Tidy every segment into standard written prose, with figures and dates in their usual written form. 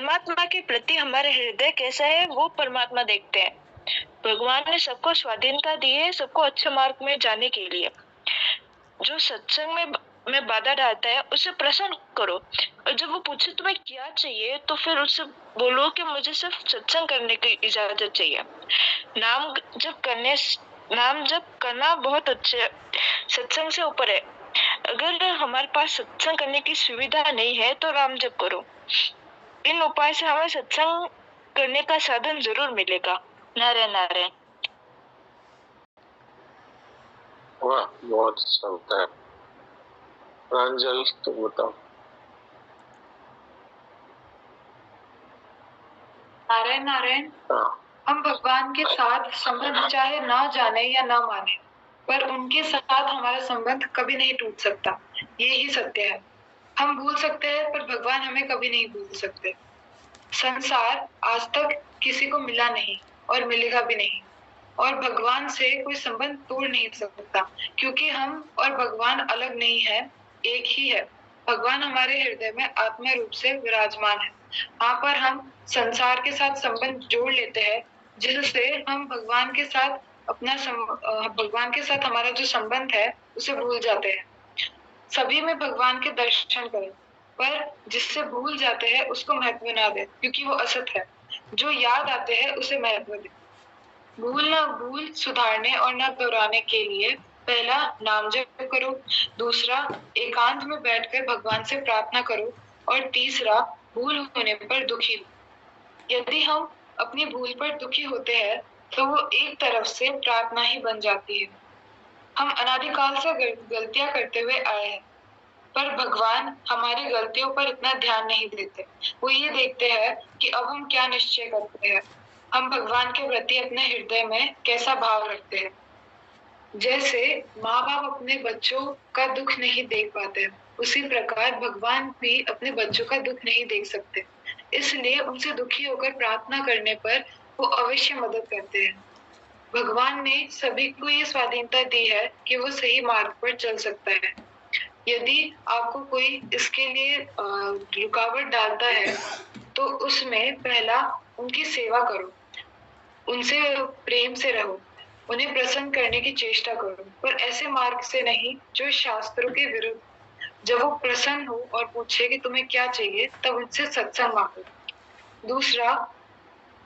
परमात्मा के प्रति हमारा हृदय कैसा है वो परमात्मा देखते हैं। भगवान ने सबको स्वाधीनता दी है, सबको अच्छे मार्ग में जाने के लिए। जो सत्संग में बाधा डालता है उसे प्रसन्न करो, और जब वो पूछे तुम्हें क्या चाहिए तो फिर उससे बोलो कि मुझे सिर्फ सत्संग करने की इजाजत चाहिए। नाम जप करना बहुत अच्छे सत्संग से ऊपर है। अगर हमारे पास सत्संग करने की सुविधा नहीं है तो नाम जप करो। इन उपाय से हमें सत्संग करने का साधन जरूर मिलेगा। नारायण नारायण। वाह, बहुत अच्छा होता है। प्रांजल, तुम बताओ। नारायण नारायण। हम भगवान के साथ संबंध चाहे ना जाने या ना माने, पर उनके साथ हमारा संबंध कभी नहीं टूट सकता। ये ही सत्य है। हम भूल सकते हैं पर भगवान हमें कभी नहीं भूल सकते। संसार आज तक किसी को मिला नहीं और मिलेगा भी नहीं, और भगवान से कोई संबंध तोड़ नहीं सकता, क्योंकि हम और भगवान अलग नहीं है, एक ही है। भगवान हमारे हृदय में आत्मा रूप से विराजमान है। वहाँ पर हम संसार के साथ संबंध जोड़ लेते हैं, जिससे हम भगवान के साथ भगवान के साथ हमारा जो संबंध है उसे भूल जाते हैं। सभी में भगवान के दर्शन करें, पर जिससे भूल जाते हैं उसको महत्व ना दे, क्योंकि वो असत है। जो याद आते हैं उसे महत्व दे। भूल न भूल सुधारने और न दोहराने के लिए पहला नाम जप करो, दूसरा एकांत में बैठकर भगवान से प्रार्थना करो, और तीसरा भूल होने पर दुखी हो। यदि हम अपनी भूल पर दुखी होते हैं तो वो एक तरफ से प्रार्थना ही बन जाती है। हम अनादिकाल से गलतियां करते हुए आए हैं, पर भगवान हमारी गलतियों पर इतना ध्यान नहीं देते। वो ये देखते हैं कि अब हम क्या निश्चय करते हैं, हम भगवान के प्रति अपने हृदय में कैसा भाव रखते हैं। जैसे माँ बाप अपने बच्चों का दुख नहीं देख पाते, उसी प्रकार भगवान भी अपने बच्चों का दुख नहीं देख सकते। इसलिए उनसे दुखी होकर प्रार्थना करने पर वो अवश्य मदद करते हैं। भगवान ने सभी को ये स्वाधीनता दी है कि वो सही मार्ग पर चल सकता है। यदि आपको कोई इसके लिए रुकावट डालता है तो उसमें पहला उनकी सेवा करो, उनसे प्रेम से रहो, उन्हें प्रसन्न करने की चेष्टा करो, पर ऐसे मार्ग से नहीं जो शास्त्रों के विरुद्ध। जब वो प्रसन्न हो और पूछे कि तुम्हें क्या चाहिए, तब उनसे सत्संग मांगो। दूसरा,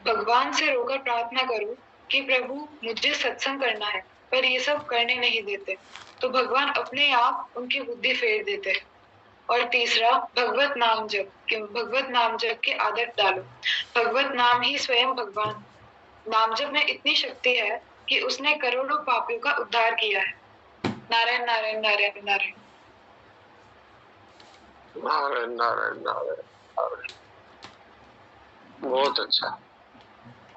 भगवान से रोकर प्रार्थना करो कि प्रभु मुझे सत्संग करना है, पर ये सब करने नहीं देते, तो भगवान अपने आप उनकी बुद्धि फेर देते हैं। और तीसरा, भगवत नाम जप की आदत डालो। भगवत नाम ही स्वयं भगवान। नाम जप में इतनी शक्ति है कि उसने करोड़ों पापियों का उद्धार किया है। नारायण नारायण नारायण नारायण। नारायण नारायण नारायण नारायण। बहुत अच्छा।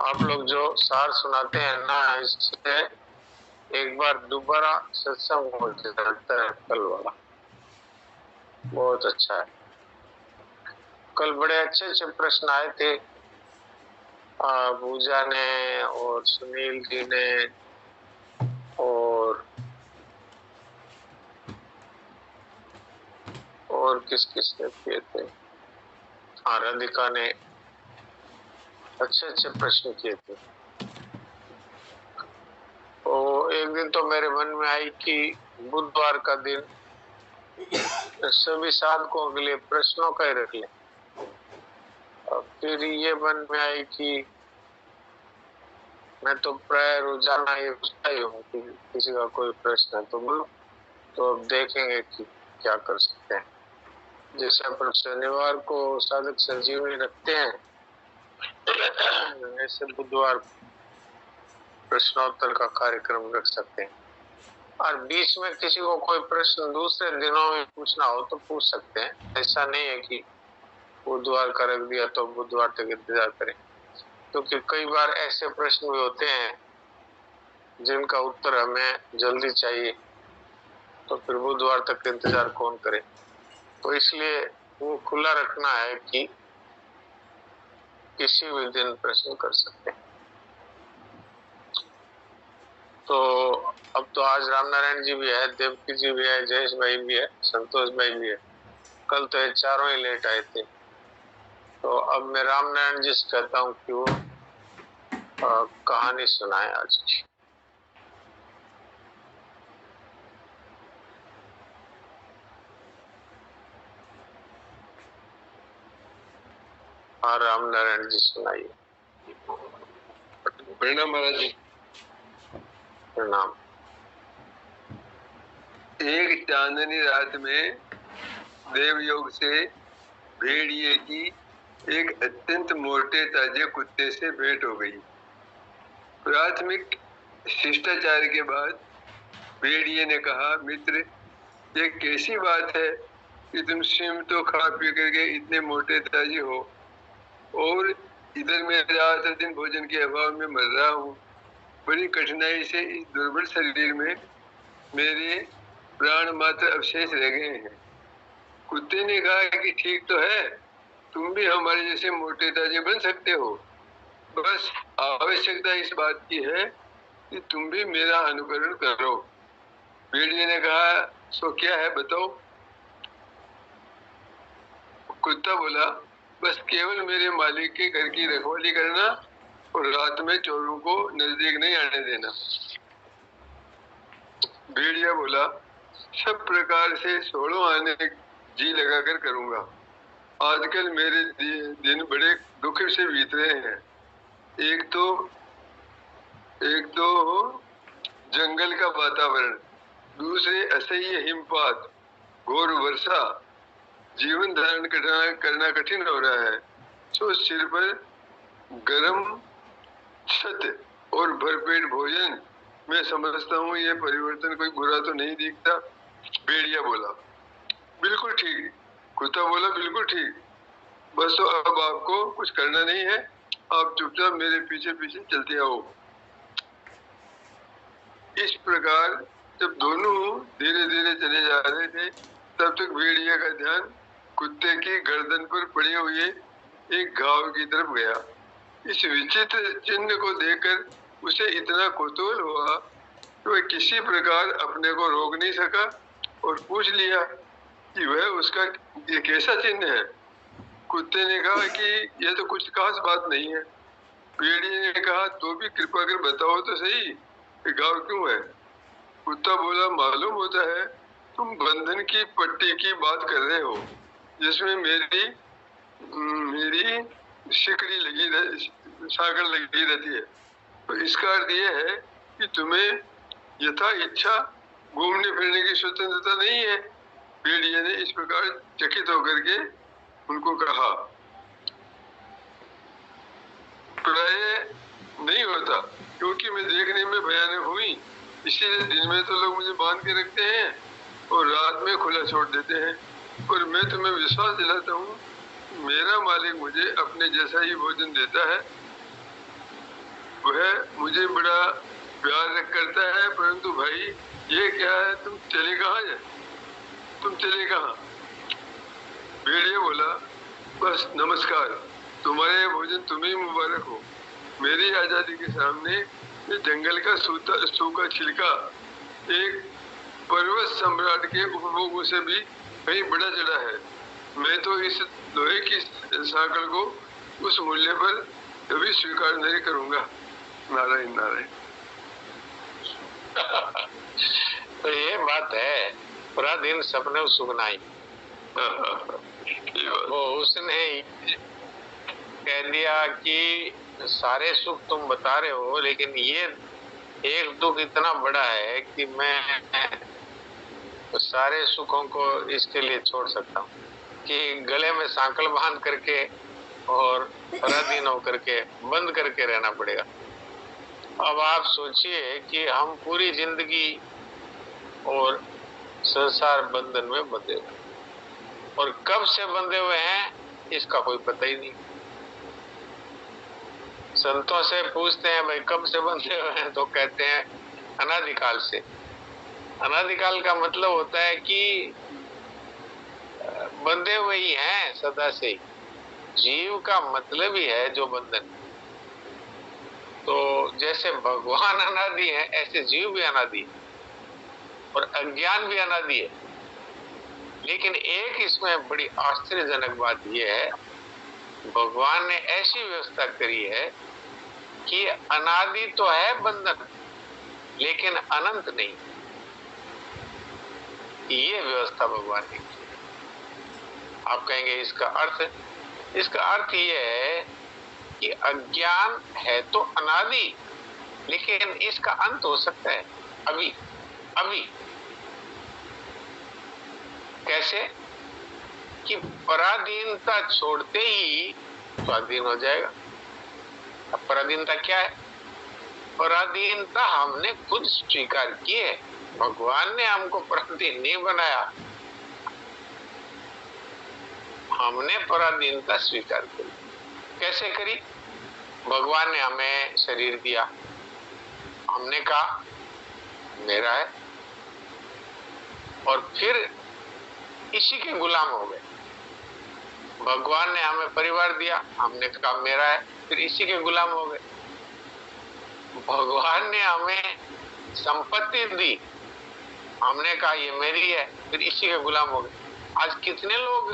आप लोग जो सार सुनाते हैं ना, इससे एक बार दोबारा सत्संग हो जाता है कल वाला। बहुत अच्छा है। कल बड़े अच्छे अच्छे प्रश्न आए थे, पूजा ने और सुनील जी ने और किस किस ने किए थे। राधिका ने अच्छे अच्छे प्रश्न किए थे। तो एक दिन तो मेरे मन में आई कि बुधवार का दिन सभी साधकों के लिए प्रश्नों का ही रख लें। फिर ये मन में आई कि मैं तो प्राय रोजाना ये पूछता ही हूँ कि किसी का कोई प्रश्न है तो बोलो, तो अब देखेंगे कि क्या कर सकते हैं। जैसे अपन शनिवार को साधक संजीवनी रखते हैं, ऐसे बुधवार प्रश्नोत्तर का कार्यक्रम रख सकते हैं। और बीच में किसी को कोई प्रश्न दूसरे दिनों में पूछना हो तो पूछ सकते हैं। ऐसा नहीं है कि बुधवार का रख दिया तो बुधवार तक इंतजार करें, क्योंकि कई बार ऐसे प्रश्न भी होते हैं जिनका उत्तर हमें जल्दी चाहिए, तो फिर बुधवार तक इंतजार कौन करे। तो इसलिए वो खुला रखना है कि किसी भी दिन प्रश्न कर सकते हैं। तो अब तो आज रामनारायण जी भी है, देवकी जी भी है, जयेश भाई भी है, संतोष भाई भी है। कल तो ये चारों ही लेट आए थे। तो अब मैं रामनारायण जी से कहता हूँ कि वो कहानी सुनाए आज की। हाँ रामनारायण जी सुनाइए। प्रणाम महाराज जी। प्रणाम। एक चांदनी रात में देवयोग से भेड़िए की एक अत्यंत मोटे ताजे कुत्ते से भेंट हो गई। प्राथमिक शिष्टाचार के बाद भेड़िए ने कहा, मित्र, ये कैसी बात है कि तुम स्वयं तो खा पी करके इतने मोटे ताजे हो और इधर मैं रात दिन भोजन के अभाव में मर रहा हूँ। बड़ी कठिनाई से इस दुर्बल शरीर में मेरे प्राण मात्र अवशेष रह गए हैं। कुत्ते ने कहा कि ठीक तो है, तुम भी हमारे जैसे मोटे ताजे बन सकते हो, बस आवश्यकता इस बात की है कि तुम भी मेरा अनुकरण करो। भेड़िए ने कहा, सो क्या है बताओ। कुत्ता बोला, बस केवल मेरे मालिक के घर की रखवाली करना और रात में चोरों को नजदीक नहीं आने देना। भेड़िया बोला, सब प्रकार से 16 आने जी लगाकर करूंगा। आजकल मेरे दिन बड़े दुख से बीत रहे हैं। एक तो जंगल का वातावरण, दूसरे असह्य हिमपात, घोर वर्षा, जीवन धारण करना कठिन हो रहा है। तो सिर पर गरम छत और भरपेट भोजन, मैं समझता हूँ ये परिवर्तन कोई बुरा तो नहीं दिखता। भेड़िया बोला, बिल्कुल ठीक। कुत्ता बोला, बिल्कुल ठीक। बस तो अब आपको कुछ करना नहीं है, आप चुपचाप मेरे पीछे पीछे चलते आओ। इस प्रकार जब दोनों धीरे धीरे चले जा रहे थे, तब तक भेड़िया का ध्यान कुत्ते की गर्दन पर पड़े हुए एक घाव की तरफ गया। इस विचित्र चिन्ह को देखकर उसे इतना कौतूहल हुआ कि वह किसी प्रकार अपने को रोक नहीं सका और पूछ लिया कि वह उसका ये कैसा चिन्ह है। कुत्ते ने कहा कि यह तो कुछ खास बात नहीं है। भेड़िए ने कहा, तो भी कृपा कर बताओ तो सही, घाव क्यों है। कुत्ता बोला, मालूम होता है तुम बंधन की पट्टी की बात कर रहे हो, जिसमें मेरी साकड़ लगी रहती है। तो इसका अर्थ यह है कि तुम्हें यथा इच्छा घूमने फिरने की स्वतंत्रता नहीं है। भेड़िए ने इस प्रकार चकित होकर के उनको कहा, प्राय नहीं होता, क्योंकि मैं देखने में भयानक हुई, इसीलिए दिन में तो लोग मुझे बांध के रखते हैं और रात में खुला छोड़ देते हैं। और मैं तुम्हें विश्वास दिलाता हूँ, मेरा मालिक मुझे अपने जैसा ही भोजन देता है। वह मुझे बड़ा प्यार करता है, परंतु भाई ये क्या है, तुम चले कहाँ। भेड़िया बोला, बस नमस्कार, तुम्हारे भोजन तुम्हें मुबारक हो। मेरी आजादी के सामने ये जंगल का सूखा छिलका एक पर्वत सम्राट के उपभोगों से भी कहीं बड़ा चढ़ा है। मैं तो इस लोहे की साकड़ को उस मूल्य पर कभी स्वीकार नहीं करूंगा। नारायण नारायण। तो ये बात है, पूरा दिन सपने सुगनाई। वो उसने कह दिया कि सारे सुख तुम बता रहे हो, लेकिन ये एक दुख इतना बड़ा है कि मैं सारे सुखों को इसके लिए छोड़ सकता हूँ कि गले में सांकल बांध करके और पराधीन होकर के बंद करके रहना पड़ेगा। अब आप सोचिए कि हम पूरी जिंदगी और संसार बंधन में बंधे हुए, और कब से बंधे हुए हैं इसका कोई पता ही नहीं। संतों से पूछते हैं भाई कब से बंधे हुए हैं, तो कहते हैं अनादिकाल से। अनादिकाल का मतलब होता है कि बंधे हुए ही हैं सदा से। जीव का मतलब ही है जो बंधन। तो जैसे भगवान अनादि है, ऐसे जीव भी अनादि है और अज्ञान भी अनादि है। लेकिन एक इसमें बड़ी आश्चर्यजनक बात यह है भगवान ने ऐसी व्यवस्था करी है कि अनादि तो है बंधन, लेकिन अनंत नहीं। ये व्यवस्था भगवान ने की। आप कहेंगे इसका अर्थ ये है कि अज्ञान है तो अनादि, लेकिन इसका अंत हो सकता है अभी। कैसे? कि पराधीनता छोड़ते ही स्वाधीन हो जाएगा। अब पराधीनता क्या है? पराधीनता हमने खुद स्वीकार की है, भगवान ने हमको पराधीन नहीं बनाया, हमने पराधीनता स्वीकार करी। कैसे करी? भगवान ने हमें शरीर दिया, हमने कहा मेरा है, और फिर इसी के गुलाम हो गए। भगवान ने हमें परिवार दिया, हमने कहा मेरा है, फिर इसी के गुलाम हो गए। भगवान ने हमें संपत्ति दी, हमने कहा ये मेरी है, फिर इसी के गुलाम हो गए। आज कितने लोग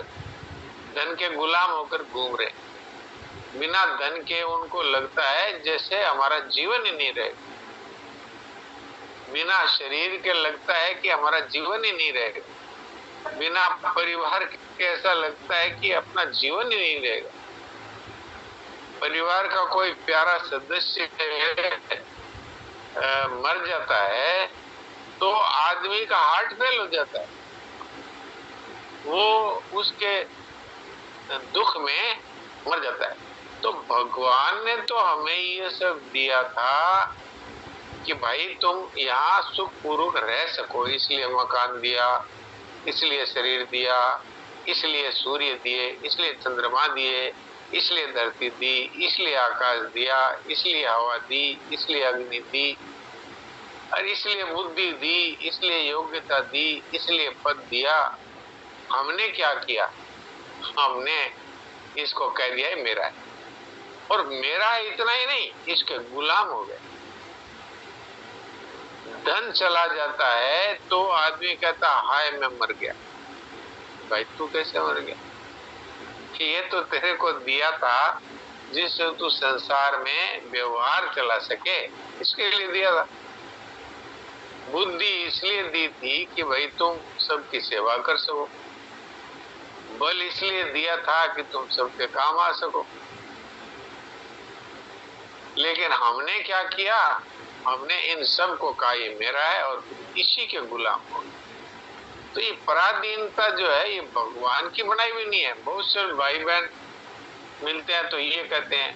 धन के गुलाम होकर घूम रहे, बिना धन के उनको लगता है जैसे हमारा जीवन ही नहीं रहेगा, बिना शरीर के लगता है कि हमारा जीवन ही नहीं रहेगा, बिना परिवार के ऐसा लगता है कि अपना जीवन ही नहीं रहेगा। परिवार का कोई प्यारा सदस्य मर जाता है तो आदमी का हार्ट फेल हो जाता है, वो उसके दुख में मर जाता है। तो भगवान ने तो हमें ये सब दिया था कि भाई तुम यहाँ सुखपूर्वक रह सको, इसलिए मकान दिया, इसलिए शरीर दिया, इसलिए सूर्य दिए, इसलिए चंद्रमा दिए, इसलिए धरती दी, इसलिए आकाश दिया, इसलिए हवा दी, इसलिए अग्नि दी, और इसलिए बुद्धि दी, इसलिए योग्यता दी, इसलिए पद दिया। हमने क्या किया? हमने इसको कह दिया है मेरा है, और मेरा इतना ही नहीं, इसके गुलाम हो गए। धन चला जाता है तो आदमी कहता हाय मैं मर गया। भाई तू कैसे मर गया? कि ये तो तेरे को दिया था जिससे तू संसार में व्यवहार चला सके, इसके लिए दिया था। बुद्धि इसलिए दी थी कि भाई तुम सबकी सेवा कर सको, बल इसलिए दिया था कि तुम सबके काम आ सको। लेकिन हमने क्या किया? हमने इन सब को कहा ये मेरा है, और इसी के गुलाम हो। तो ये पराधीनता जो है ये भगवान की बनाई हुई नहीं है। बहुत से भाई बहन मिलते हैं तो ये कहते हैं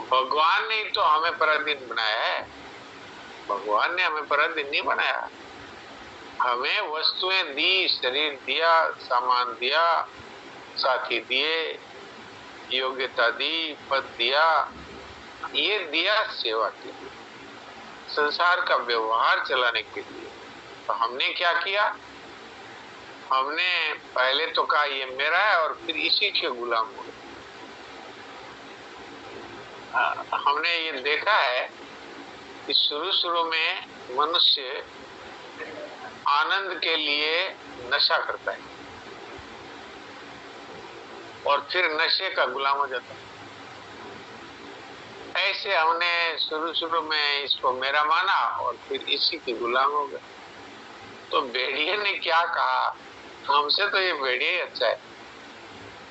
भगवान ने तो हमें पराधीन बनाया है। भगवान ने हमें पराधीन नहीं बनाया, हमें वस्तुएं दी, शरीर दिया, सामान दिया, साथी दिए, योग्यता दी, पद दिया, ये दिया सेवा के लिए, संसार का व्यवहार चलाने के लिए। तो हमने क्या किया? हमने पहले तो कहा ये मेरा है, और फिर इसी के गुलाम हो गए। हमने ये देखा है कि शुरू में मनुष्य आनंद के लिए नशा करता है और फिर नशे का गुलाम हो जाता है। ऐसे हमने शुरू में इसको मेरा माना और फिर इसी के गुलाम हो गए। तो भेड़िए ने क्या कहा? हमसे तो ये भेड़िया ही अच्छा है,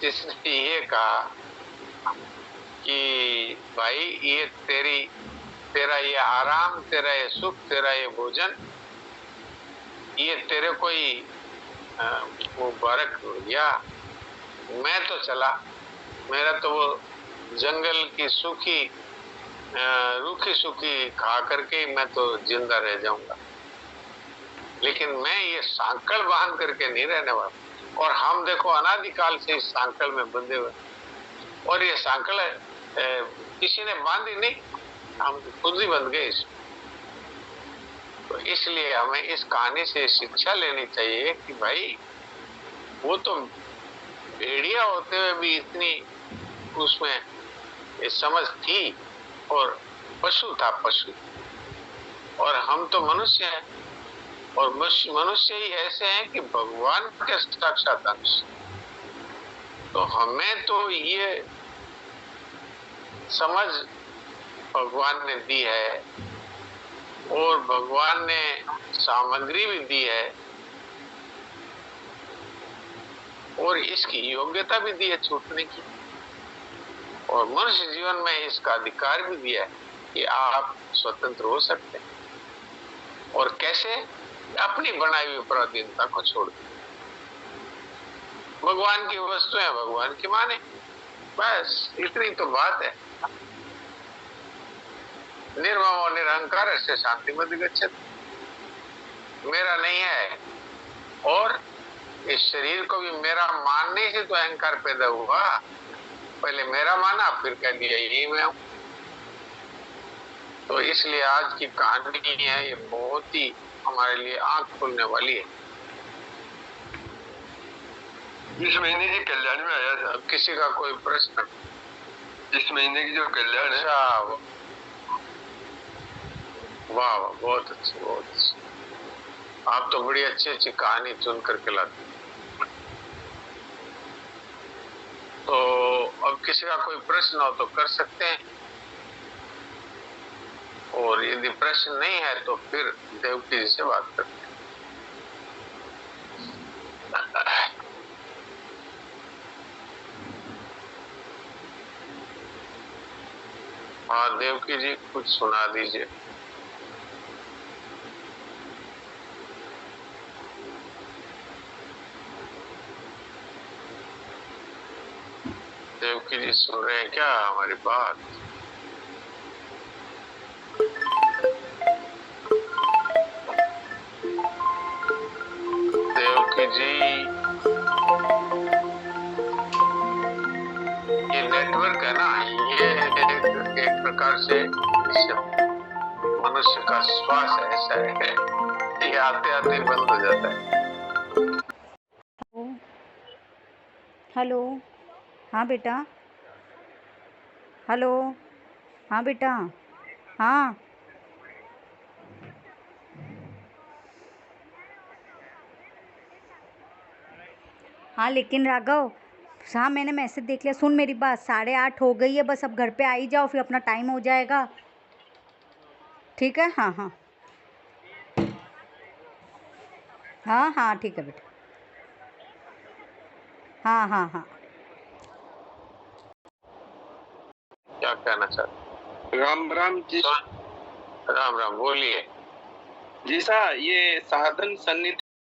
जिसने ये कहा कि भाई ये तेरा ये आराम, तेरा ये सुख, तेरा ये भोजन, ये तेरे कोई मुबारक हो गया। मैं तो चला, मेरा तो वो जंगल की रूखी सूखी खा करके मैं तो जिंदा रह जाऊंगा, लेकिन मैं ये सांकल बांध करके नहीं रहने वाला। और हम देखो अनादिकाल से इस सांकल में बंधे हुए, और ये सांकल किसी ने बांधी नहीं, हम खुद ही बंध गए इसमें। तो इसलिए हमें इस कहानी से शिक्षा लेनी चाहिए कि भाई वो तो भेड़िया होते हुए भी इतनी उसमें ये समझ थी, और पशु था पशु, और हम तो मनुष्य हैं, और मनुष्य ही ऐसे हैं कि भगवान के साक्षात अंश। तो हमें तो ये समझ भगवान ने दी है और भगवान ने सामग्री भी दी है और इसकी योग्यता भी दी है छूटने की, और मनुष्य जीवन में इसका अधिकार भी दिया है कि आप स्वतंत्र हो सकते हैं। और कैसे? अपनी बनाई हुई पराधीनता को छोड़ दें। भगवान की वस्तुएं भगवान की माने, बस इतनी तो बात है। निर्ममो निरहंकार से शांति मध्य गच्छति। मेरा नहीं है, और इस शरीर को भी मेरा मानने से तो अहंकार पैदा हुआ। पहले मेरा माना, फिर कह दिया यही मैं हूं। तो इसलिए आज की कहानी है ये बहुत ही हमारे लिए आंख खोलने वाली है। इस महीने की कल्याण में आया था। अब किसी का कोई प्रश्न? इस महीने की जो कल्याण है। अच्छा, वाह वाह, बहुत अच्छी, बहुत अच्छी। आप तो बड़ी अच्छी अच्छी कहानी चुन करके लाते। तो अब किसी का कोई प्रश्न हो तो कर सकते हैं, और यदि प्रश्न नहीं है तो फिर देवकी जी से बात करते हैं। हाँ देवकी जी, कुछ सुना दीजिए। देवकी जी सुन रहे हैं क्या हमारी बात? देवकी जी, ये नेटवर्क है ना, ये एक प्रकार से मनुष्य का श्वास ऐसा है, ये आते आते बंद हो जाता है। हेलो, हाँ बेटा, हेलो, हाँ बेटा, हाँ हाँ लेकिन राघव, हाँ मैंने मैसेज देख लिया। सुन मेरी बात, 8:30 हो गई है, बस अब घर पे आ ही जाओ, फिर अपना टाइम हो जाएगा। ठीक है, हाँ हाँ हाँ हाँ ठीक है बेटा, हाँ हाँ हाँ। क्या कहना चाहते? राम राम जी। राम राम, बोलिए। जी सा, ये साधन सन्निधि